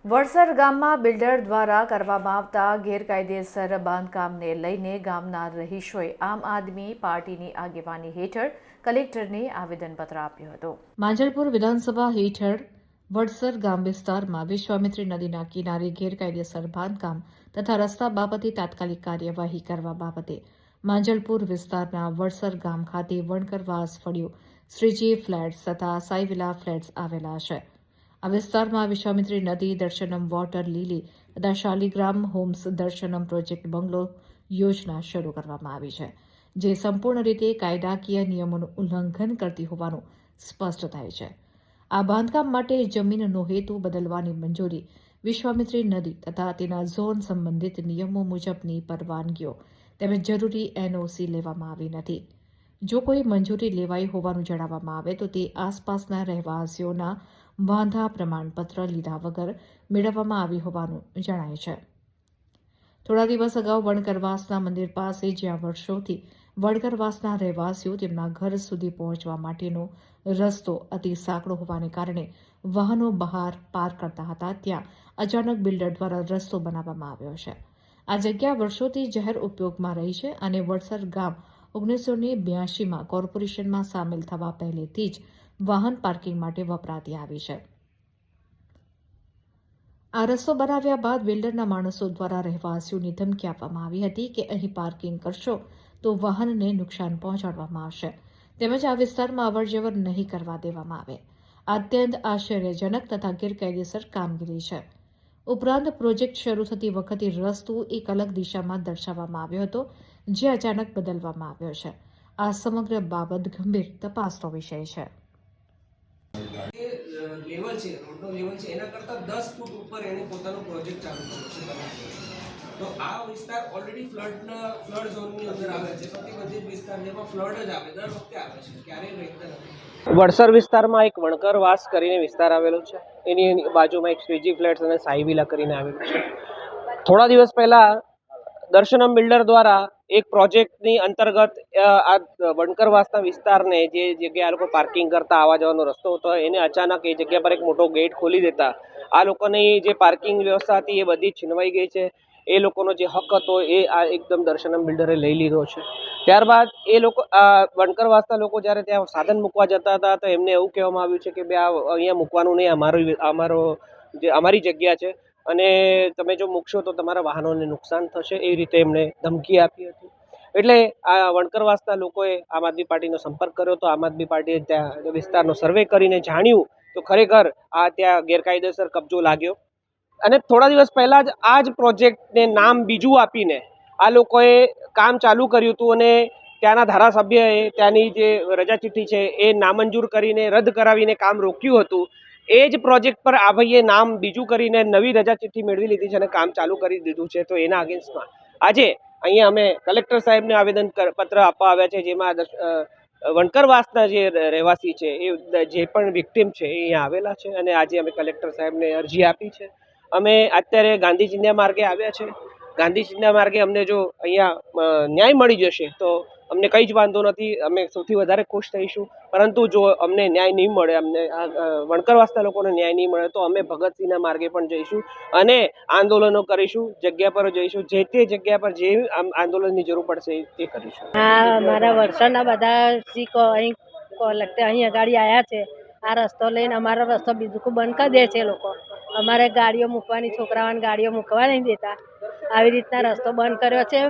વડસર ગામમાં બિલ્ડર દ્વારા કરવામાં આવતા ગેરકાયદેસર બાંધકામને લઈને ગામના રહીશોએ આમ આદમી પાર્ટીની આગેવાની હેઠળ કલેક્ટરને આવેદનપત્ર આપ્યું હતું। માંજલપુર વિધાનસભા હેઠળ વડસર ગામ વિસ્તારમાં વિશ્વામિત્રી નદીના કિનારે ગેરકાયદેસર બાંધકામ તથા રસ્તા બાબતે તાત્કાલિક કાર્યવાહી કરવા બાબતે માંજલપુર વિસ્તારના વડસર ગામ ખાતે વણકરવાસ ફળિયો શ્રીજી ફ્લેટ્સ તથા સાઈવિલા ફ્લેટ્સ આવેલા છે। આ વિસ્તારમાં વિશ્વામિત્રી નદી દર્શનમ વોટર લીલી તથા શાલિગ્રામ હોમ્સ દર્શનમ પ્રોજેક્ટ બંગલો યોજના શરૂ કરવામાં આવી છે, જે સંપૂર્ણ રીતે કાયદાકીય નિયમોનું ઉલ્લંઘન કરતી હોવાનું સ્પષ્ટ થાય છે। આ બાંધકામ માટે જમીનનો હેતુ બદલવાની મંજૂરી વિશ્વામિત્રી નદી તથા તેના ઝોન સંબંધિત નિયમો મુજબની પરવાનગીઓ તેમજ જરૂરી એનઓસી લેવામાં આવી નથી। જો કોઈ મંજૂરી લેવાઈ હોવાનું જણાવવામાં આવે તો તે આસપાસના રહેવાસીઓના વાંધા પ્રમાણપત્ર લીધા વગર મેળવવામાં આવી હોવાનું જણાય છે। થોડા દિવસ અગાઉ વણકરવાસના મંદિર પાસે જ્યાં વર્ષોથી વણકરવાસના રહેવાસીઓ તેમના ઘર સુધી પહોંચવા માટેનો રસ્તો અતિ સાંકડો હોવાને કારણે વાહનો બહાર પાર્ક કરતા હતા, ત્યાં અચાનક બિલ્ડર દ્વારા રસ્તો બનાવવામાં આવ્યો છે। આ જગ્યા વર્ષોથી જાહેર ઉપયોગમાં રહી છે અને વડસર ગામ 1982માં કોર્પોરેશનમાં સામેલ થવા પહેલેથી જ વાહન પાર્કિંગ માટે વપરાતી આવી છે। આ રસ્તો બનાવ્યા બાદ બિલ્ડરના માણસો દ્વારા રહેવાસીઓને ધમકી આપવામાં આવી હતી કે અહીં પાર્કિંગ કરશો તો વાહનને નુકસાન પહોંચાડવામાં આવશે તેમજ આ વિસ્તારમાં અવરજવર નહીં કરવા દેવામાં આવે। આ અત્યંત આશ્ચર્યજનક તથા ગેરકાયદેસર કામગીરી છે। ઉપરાંત પ્રોજેક્ટ શરૂ થતી વખતે રસ્તો એક અલગ દિશામાં દર્શાવવામાં આવ્યો હતો, જે અચાનક બદલવામાં આવ્યો છે। આ સમગ્ર બાબત ગંભીર તપાસનો વિષય છે। લેવલ છે, રોડનો લેવલ છે, એના કરતાં 10 ફૂટ ઉપર એને પોતાનો પ્રોજેક્ટ ચાલુ કર્યો છે। તો આ વિસ્તાર ઓલરેડી ફ્લડ ઝોનની અંદર આવે છે। સૌથી વધુ વિસ્તાર જેમાં ફ્લડ જ આવે, દર વખતે આવે છે, ક્યારેય રહેતા નથી। વડસર વિસ્તારમાં એક વણકરવાસ કરીને વિસ્તાર આવેલો છે, એની બાજુમાં એક શ્રીજી ફ્લેટ્સ અને સાઈવિલા કરીને આવેલું છે। થોડા દિવસ પહેલા દર્શનમ બિલ્ડર દ્વારા એક પ્રોજેક્ટની અંતર્ગત આ વણકરવાસના વિસ્તારને જે જગ્યાએ આ લોકો પાર્કિંગ કરતા આવવા જવાનો રસ્તો હતો, એને અચાનક એ જગ્યા પર એક મોટો ગેટ ખોલી દેતા આ લોકોની જે પાર્કિંગ વ્યવસ્થા હતી એ બધી છીનવાઈ ગઈ છે। એ લોકોનો જે હક હતો એ આ એકદમ દર્શનમ બિલ્ડરે લઈ લીધો છે। ત્યારબાદ એ લોકો વણકરવાસના લોકો જ્યારે ત્યાં સાધન મૂકવા જતા હતા તો એમને એવું કહેવામાં આવ્યું છે કે ભાઈ આ અહીંયા મૂકવાનું નહીં, અમારી જગ્યા છે અને તમે જો મૂકશો તો તમારા વાહનોને નુકસાન થશે, એ રીતે એમણે ધમકી આપી હતી। એટલે આ વણકરવાસના લોકોએ આમ આદમી પાર્ટીનો સંપર્ક કર્યો તો આમ આદમી પાર્ટીએ ત્યાં વિસ્તારનો સર્વે કરીને જાણ્યું તો ખરેખર આ ત્યાં ગેરકાયદેસર કબજો લાગ્યો અને થોડા દિવસ પહેલા જ આ જ પ્રોજેક્ટને નામ બીજું આપીને આ લોકોએ કામ ચાલુ કર્યું હતું અને ત્યાંના ધારાસભ્યએ ત્યાંની જે રજા ચિઠ્ઠી છે એ નામંજૂર કરીને રદ કરાવીને કામ રોક્યું હતું। એ જ પ્રોજેક્ટ પર આ ભાઈએ નામ બીજું કરીને નવી રજા ચિઠ્ઠી મેળવી લીધી છે અને કામ ચાલુ કરી દીધું છે। તો એના અગેન્સ્ટમાં આજે અહીંયા અમે કલેક્ટર સાહેબને આવેદન પત્ર આપવા આવ્યા છે, જેમાં વણકરવાસના જે રહેવાસી છે એ જે પણ વિક્ટિમ છે એ અહીંયા આવેલા છે અને આજે અમે કલેક્ટર સાહેબને અરજી આપી છે। અમે અત્યારે ગાંધી ચિંધ્યા માર્ગે આવ્યા છે। ગાંધી ચિંધ્યા માર્ગે અમને જો અહીંયા ન્યાય મળી જશે તો અમને કંઈ જ વાંધો નથી, અમે સૌથી વધારે ખુશ થઈશું। પરંતુ જો અમને ન્યાય નહીં મળે, અમને વણકરવાસના લોકોને ન્યાય નહીં મળે તો અમે ભગતસિંહના માર્ગે પણ જઈશું અને આંદોલનો કરીશું, જગ્યા પર જઈશું, જે તે જગ્યા પર જે આંદોલનની જરૂર પડશે એ કરીશું। હા, મારા વડસરના બધા શીખો અહીં અહીં ગાડી આવ્યા છે। આ રસ્તો લઈને અમારો રસ્તો બીજું બંધ કરી દે છે લોકો। અમારે ગાડીઓ મૂકવાની, છોકરાઓને ગાડીઓ મૂકવા નહીં દેતા, આવી રીતના રસ્તો બંધ કર્યો છે।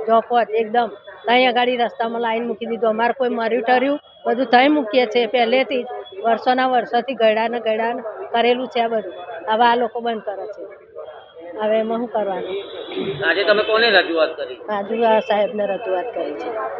જોપોત એકદમ ત્યાં ગાડી રસ્તામાં લાઈન મૂકી દીધું। અમારે કોઈ મર્યું ટર્યું બધું ત્યાં મૂકીએ છીએ, પહેલેથી જ વર્ષોથી ગયડા કરેલું છે આ બધું। હવે આ લોકો બંધ કરે છે, હવે એમાં શું કરવાનું? આજે તમે કોને રજૂઆત કરી? રાજુ સાહેબને રજૂઆત કરી છે।